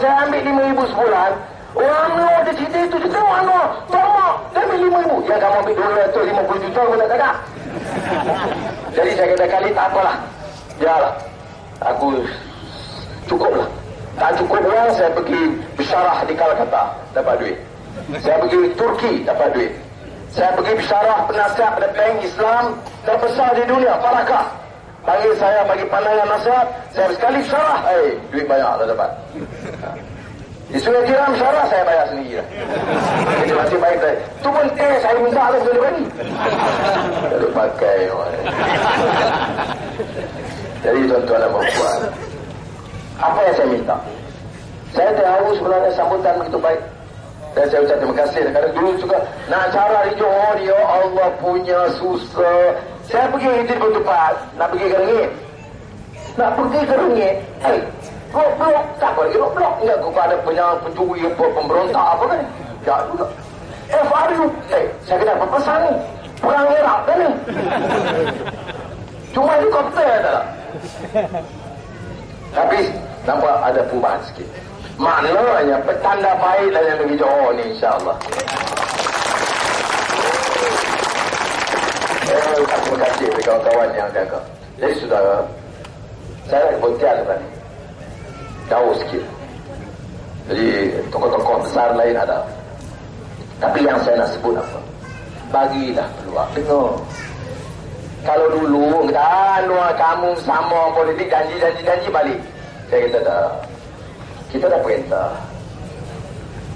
saya ambil 5,000 sebulan, orang Anwar dia cerita itu, dia tahu Anwar, tamak, dia ambil 5,000. Ya kamu ambil 250 juta pun tak ada. Jadi saya kata kali tak apalah. Yalah, aku cukuplah. Tak cukup uang, saya pergi bersyarah di Kolkata, dapat duit. Saya pergi Turki, dapat duit. Saya pergi bersyarah penasihat pada bank Islam terbesar di dunia, Farakah. Panggil saya bagi pandangan nasihat, saya sekali syarah, duit banyak dah dapat. Di Sungai Tiram syarah saya bayar sendiri lah. Jadi masih baik saya. Tu pun saya minta lah sekali bagi. Jadi pakai. Jadi tuan-tuan dan puan, apa yang saya minta? Saya tahu sebenarnya sambutan begitu baik. Dan saya ucap terima kasih. Kerana dulu juga nak cara di Johor, ya Allah punya susah. Saya pergi di tempat, nak pergi ke Rengit. Nak pergi ke Rengit, blok, tak apa lagi blok. Enggak, kau ada pencuri, pemberontak apa kan? Tak juga. FRU, saya kena pesan ni. Perang Iraq kan ni. Cuma helikopter tak. Tapi nampak ada perubahan sikit. Maknanya petanda baik lah yang pergi Johor ni, insyaAllah. Terima kasih kepada kawan-kawan yang jaga. Jadi saudara, saya nak berhentian tadi. Jauh sikit. Jadi tokoh-tokoh besar lain ada. Tapi yang saya nak sebut apa? Bagilah peluang. Dengar. Kalau dulu kamu sama politik janji balik. Saya kata dah. Kita dah perintah.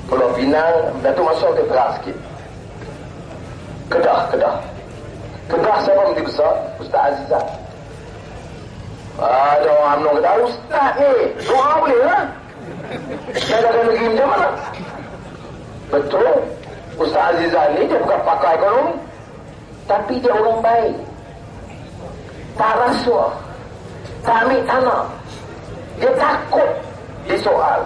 Pulau Pinang, Datuk masuk ke terang sikit. Kedah siapa menteri besar? Ustaz Azizah. Ada orang UMNO kata, Ustaz ni doa boleh lah. Saya dah ada negeri macam mana? Betul. Ustaz Azizah ni dia bukan pakar ekonomi, tapi dia orang baik, tak rasuah, tak ambil tanah. Dia takut disoal,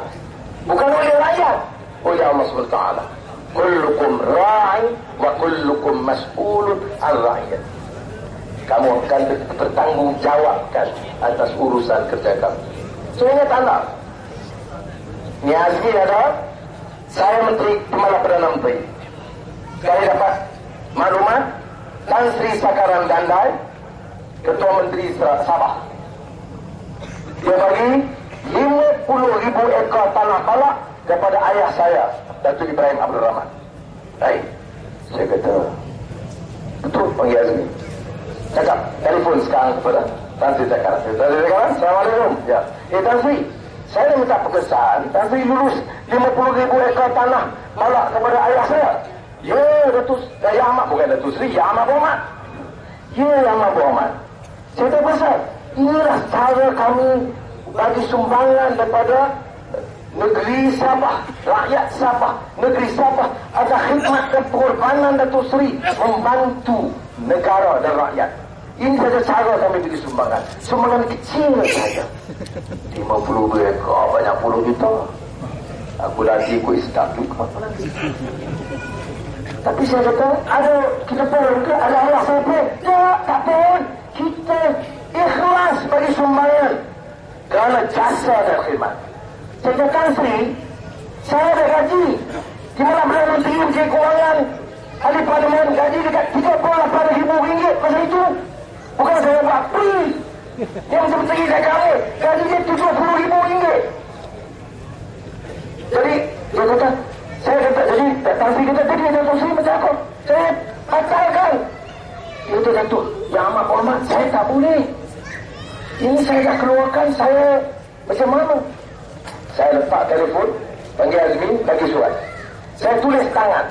bukan oleh rakyat, oleh Allah SWT. Kullukum ra'i wa kullukum mas'ulun an ra'iyat. Kamu akan bertanggungjawabkan atas urusan kerja kamu. Sebenarnya tak nak. Niazi ada, saya Menteri Kepala Perdana Menteri. Sekali dapat maklumat, Tan Sri Sakaran Dandai, Ketua Menteri Sabah, dia bagi 50,000 ekor tanah balak kepada ayah saya, Datuk Ibrahim Abdul Rahman. Baik, saya kata betul panggil Azmi. Cakap telefon sekarang kepada Tan Sri Sakaran. Tan Sri Sakaran, Assalamualaikum. Ya, Tan Sri, saya nak minta pekesan. Tan Sri lulus 50,000 ekor tanah balak kepada ayah saya. Ya, Datuk Ya Ahmad, bukan Datuk Sri, Ya Ahmad Muhammad. Ya, Ya Ahmad Muhammad. Saya tak pasal. Inilah cara kami bagi sumbangan daripada negeri Sabah, rakyat Sabah, negeri Sabah ada khidmat dan pengorbanan Datuk Seri membantu negara dan rakyat. Ini saja cara kami bagi sumbangan. Sumbangan kecil saja. 50 ekor, banyak puluh juta. Aku nanti ikut Islam juga. Tapi saya kata, kita pun ada Allah saya pun. Tak pun. Kita ikhlas bagi sumbangan kerana jasa dan khidmat. Saya kata, Sri, saya ada gaji. Di mana Perdana Menteri Menteri Kewangan, ahli parlimen gaji dekat RM38,000 masa itu. Bukan saya buat free. Yang seperti saya kami, gaji dia RM70,000. Jadi, dia kata, saya kata, jadi Tan Sri kata, tadi Datuk Sri macam aku. Saya batalkan. Dia kata, Datuk, Ya Ahmad Muhammad, saya tak boleh. Ini saya dah keluarkan, saya macam mana? Saya letak telefon, panggil Azmi, bagi surat. Saya tulis tangan.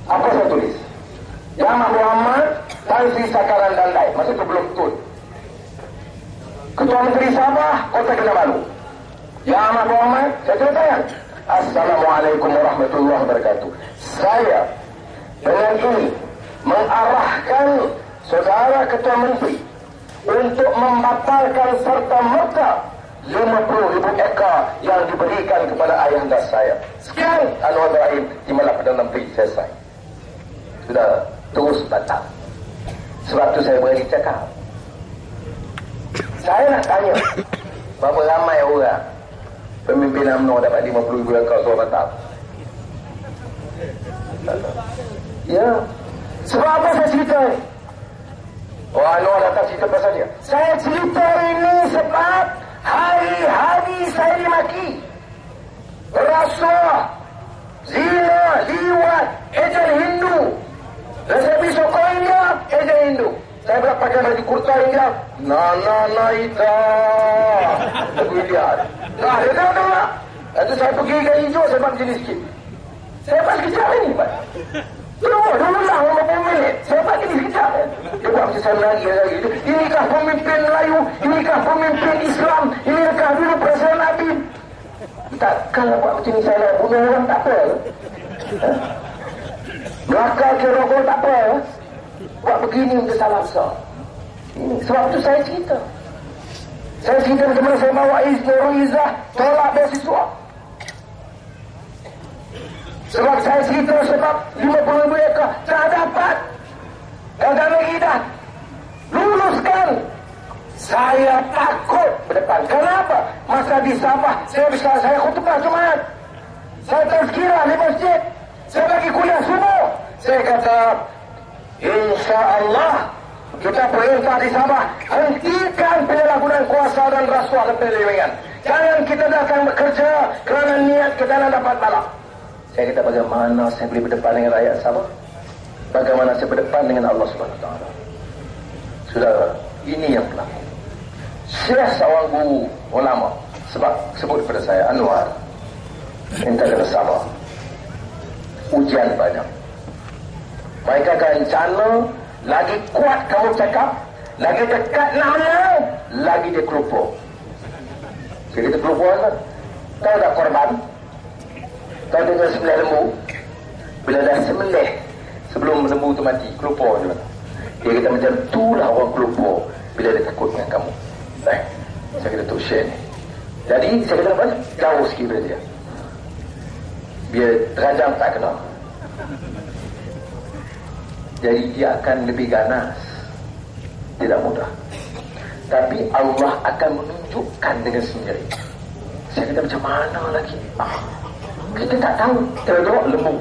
Apa saya tulis? Ya Ahmad Muhammad, Tan Sri Sakaran Dandai. Masa itu belum betul. Ketua Menteri Sabah, Kota Kinabalu. Ya Ahmad Muhammad, saya tulis tangan. Assalamualaikum warahmatullahi wabarakatuh. Saya dengan ini mengarahkan saudara Ketua Menteri untuk membatalkan serta-merta 50,000 ekor yang diberikan kepada ayahanda saya. Sekian Anwar Ibrahim di Malap Perdana Menteri selesai. Sudah terus batal. Sebab itu saya berani cakap. Saya nak tanya berapa ramai orang Pemimpin UMNO dapat 50,000 ekor suara tetap. Ya. Sebab apa saya cerita ni? Oh, Anwar datang cerita pasal dia. Saya cerita ini sebab hari-hari saya dimaki. Rasuah, zina, liwat, ejen Hindu. Dan saya pergi sokong India, ejen Hindu. Saya pernah pakai baju kurta India. Na ita. Lagu India. Nah, dia tahu tak? Lepas saya pergi ke hijau, saya buat jenis sikit. Saya buat sekejap ni, Pak. Dulu lah, orang minit. Saya buat jenis sekejap. Dia buat macam saya lagi. Inikah pemimpin Melayu? Inikah pemimpin Islam? Inikah dulu Presiden Nabi? Takkanlah buat macam ni, saya bunuh orang tak apa. Belakang ke rokok tak apa. Buat begini untuk salah besar. Sebab tu saya cerita. Saya cerita macam mana saya bawa Nurul Izzah tolak beasiswa. Sebab saya cerita sebab 50,000 ekor tak dapat. Gagal lagi dah. Luluskan. Saya takut berdepan. Kenapa? Masa di Sabah saya khutbah Jumaat. Saya tazkirah di masjid. Saya bagi kuliah subuh. Saya kata, insya-Allah kita perintah di Sabah, hentikan penyalahgunaan kuasa dan rasuah dan penyelewengan. Jangan kita datang bekerja kerana niat kita nak dapat balap. Saya kata, bagaimana saya boleh berdepan dengan rakyat Sabah? Bagaimana saya berdepan dengan Allah SWT? Saudara, ini yang berlaku. Syekh seorang guru ulama sebut kepada saya, Anwar, minta kena sabar. Ujian banyak. Mereka akan rencana, lagi kuat kamu cakap, lagi dekat nak menang, lagi dia kelupur. Jadi dia kelupur kan? Tahu tak korban? Tahu dengan sembelih lembu? Bila dah sembelih, sebelum lembu tu mati, kelupur je. Dia kata macam itulah orang kelupur bila dia takut dengan kamu. Baik, saya kata tu share ni. Jadi saya kata apa? Jauh sikit daripada dia. Biar terajang tak kena. Jadi dia akan lebih ganas. Tidak mudah. Tapi Allah akan menunjukkan dengan sendiri. Saya kata macam mana lagi? Kita tak tahu. Tengok lembu.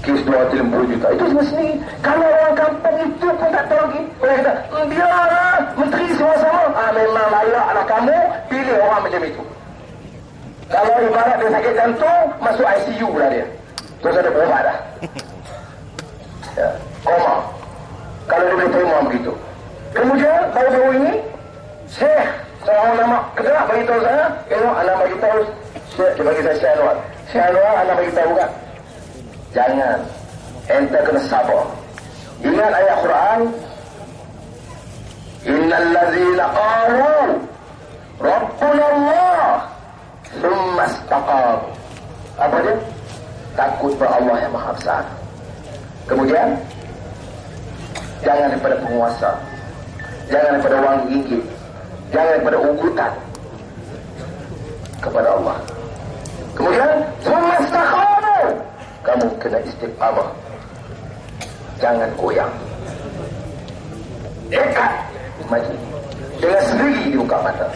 Kes 250 juta. Itu semua sendiri. Kalau orang kampung itu pun tak tahu lagi. Orang kata, biarlah menteri semua sama. Memang layaklah kamu pilih orang macam itu. Kalau ibarat dia sakit jantung, masuk ICU lah dia. Terus ada berobat dah. Ya, koma. Kalau dia boleh terima begitu. Kemudian baru-baru ini Syekh seorang ulama kedua beritahu saya, anak bagi tahu Syekh, dia bagi saya Syekh Anwar. Syekh Anwar anak bagi tahu kan, jangan ente kena sabar. Ingat ayat Quran, innal ladzina qalu rabbuna Allah thumma istaqamu. Apa dia? Takut pada Allah yang Maha Besar. Kemudian jangan daripada penguasa, jangan daripada wang ringgit, jangan daripada ugutan kepada Allah. Kemudian sumastaqamu, kamu kena istiqamah, jangan goyang, dekat maju. Dengan sendiri dibuka mata.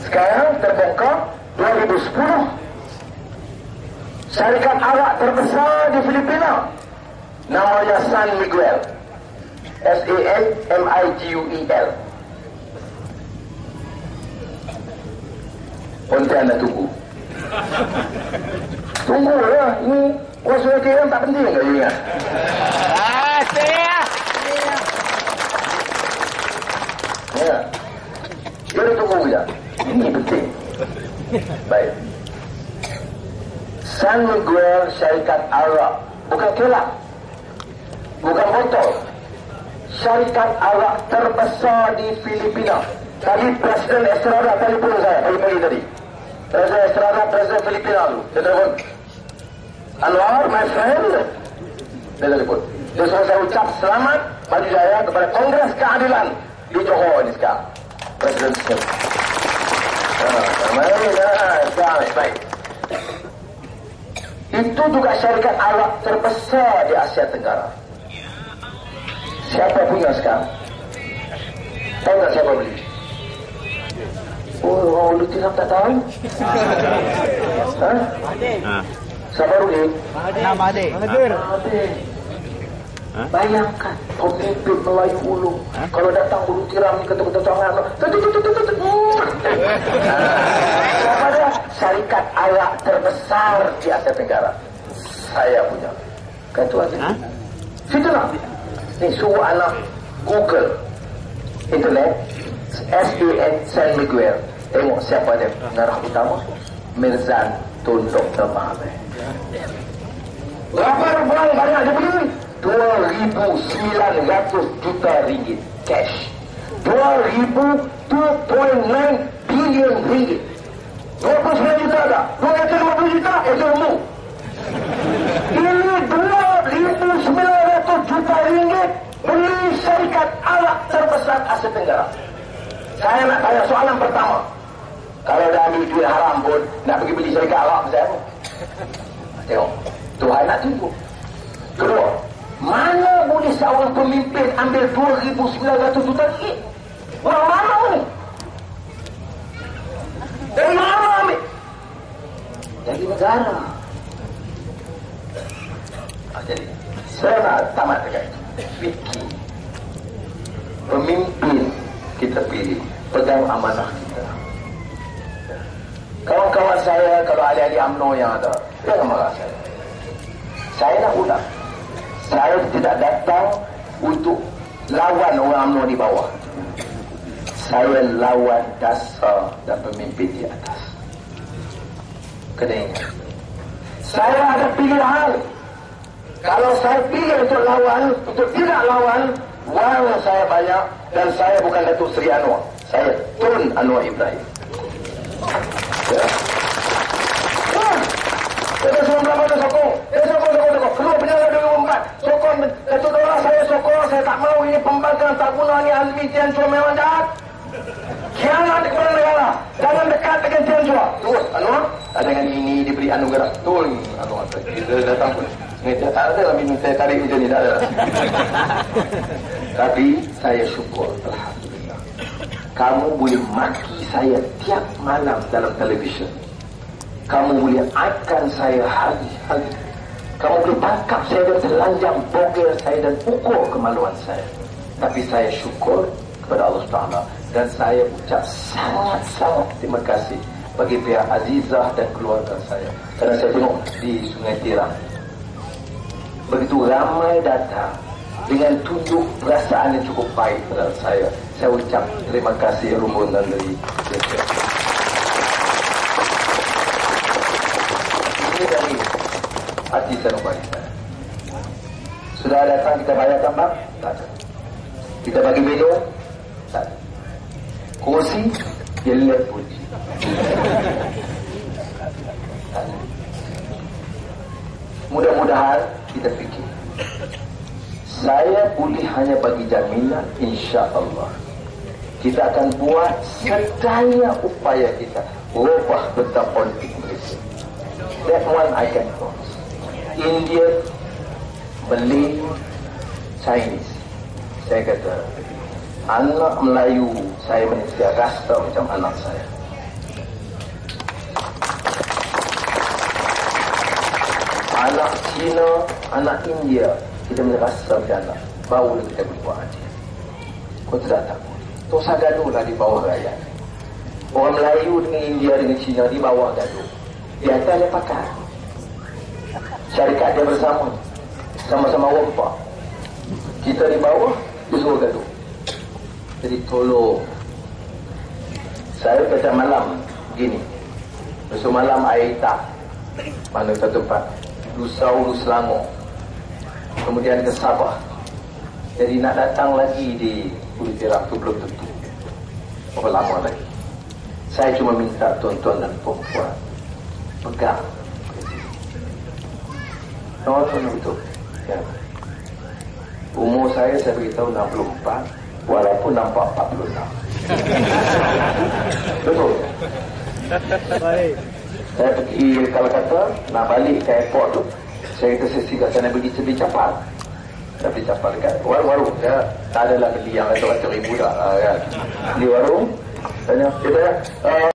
Sekarang terbongkar 2010 syarikat Arab terbesar di Filipina namanya San Miguel. SANMIGUEL. Pontianak tunggu. Tunggulah. Ini kuasa KM tak penting ke you ingat? Ya. Jadi tunggu je. Ini penting. Baik. San Miguel syarikat Arab. Bukan kelak. Bukan botol. Syarikat Arab terbesar di Filipina. Tadi Presiden Estrada telefon saya pagi-pagi tadi. Presiden Estrada, Presiden Filipina tu. Dia telefon. Anwar, my friend. Dia telefon. Dia suruh saya ucap selamat maju jaya kepada Kongres Keadilan di Johor ini sekarang. Presiden Singapura. Baik. Itu juga syarikat Arab terbesar di Asia Tenggara. Siapa punya sekarang? Tahu tak siapa beli? Oh, orang Ulu Tiram tak tahu? Sabar Uli? Mahathir. Bayangkan pemimpin Melayu Ulu kalau datang Ulu Tiram ni ketuk-ketuk tangan kepada syarikat arak terbesar di Asia Tenggara saya punya kan tu aja situ lah ni suruh anak Google internet SAN San Miguel tengok siapa dia pengarah utama Mirzan Tun Dr. Mahathir. Berapa orang banyak dia beli? 2,900 juta ringgit cash. 2.9 bilion ringgit. 29 juta tak? 250 juta ilmu. Ini 2,900 juta ringgit beli syarikat arak terbesar Asia Tenggara. Saya nak tanya soalan pertama. Kalau dah ambil duit haram pun nak pergi beli syarikat arak saya pun. Tengok, Tuhan nak tunjuk. Kedua, mana boleh seorang pemimpin ambil 2,900 juta ringgit? Orang mana ni? Dari mana ambil? Dari negara. Jadi, saya nak tamat dekat itu. Fikir. Pemimpin kita pilih. Pegang amanah kita. Kawan-kawan saya, kalau ahli-ahli UMNO yang ada, jangan marah saya. Saya nak ulang. Saya tidak datang untuk lawan orang UMNO di bawah. Saya lawan dasar dan pemimpin di atas. Kena ingat. Saya ada pilihan. Kalau saya pilih untuk lawan, untuk tidak lawan, wang saya banyak dan saya bukan Datuk Seri Anwar. Saya Tun Anwar Ibrahim. Ya. Kita semua berapa tu sokong. Sokong. Keluar penjara 2004. Sokong. Datuk Dora saya sokong. Saya tak mahu ini pembangkang tak guna ni Azmi Tian Chua memang jahat. Khianat kepada negara. Jangan dekat dengan Tian Chua. Terus Anwar. Dengan ini diberi anugerah. Tun Anwar. Kita datang pun. Tak ada lah minum saya tarik macam ni. Tak ada. Tapi saya syukur. Alhamdulillah. Kamu boleh maki saya tiap malam dalam televisyen. Kamu boleh aikan saya hari-hari. Kamu boleh tangkap saya dan telanjang bogel saya dan ukur kemaluan saya. Tapi saya syukur kepada Allah Taala dan saya ucap sangat-sangat terima kasih bagi pihak Azizah dan keluarga saya. Kerana saya tengok di Sungai Tiram begitu ramai datang dengan tunjuk perasaan yang cukup baik terhadap saya. Saya ucap terima kasih rumbunan dari Malaysia. Ini dari hati senopati saya. Sudah datang kita bayar tambang? Tak ada. Kita bagi minum? Tak ada. Kursi? Jelek kursi. Tak ada. Mudah-mudahan kita fikir. Saya boleh hanya bagi jaminan, insya-Allah kita akan buat sedaya upaya kita ubah peta politik Malaysia. That one I can promise. Indian, Malay, Chinese. Saya kata anak Melayu saya mesti rasa macam anak saya. Anak Cina, anak India, kita merasa macam anak. Barulah kita berbuat adil. Kau tidak takut. Tosa gaduhlah di bawah rakyat. Orang Melayu dengan India dengan Cina di bawah gaduh. Di atas dia pakai. Syarikat dia bersama. Sama-sama wafak. Kita di bawah, dia suruh gaduh. Jadi tolong. Saya baca malam gini. Besok malam air tak. Mana satu tempat. Lusa Ulu Selangor, kemudian ke Sabah. Jadi nak datang lagi di Ulu Tiram tu belum tentu berapa lama lagi. Saya cuma minta tuan-tuan dan perempuan pegang. No, betul ya. Umur saya beritahu 64 walaupun nampak 46. Betul. Baik. Saya pergi kalau kata nak balik ke airport tu, saya kata saya singgah sana pergi beli capal. Dah beli capal dekat warung-warung. Ya, tak adalah beli yang ratus-ratus ribu dah kan. Beli warung, Tanya kita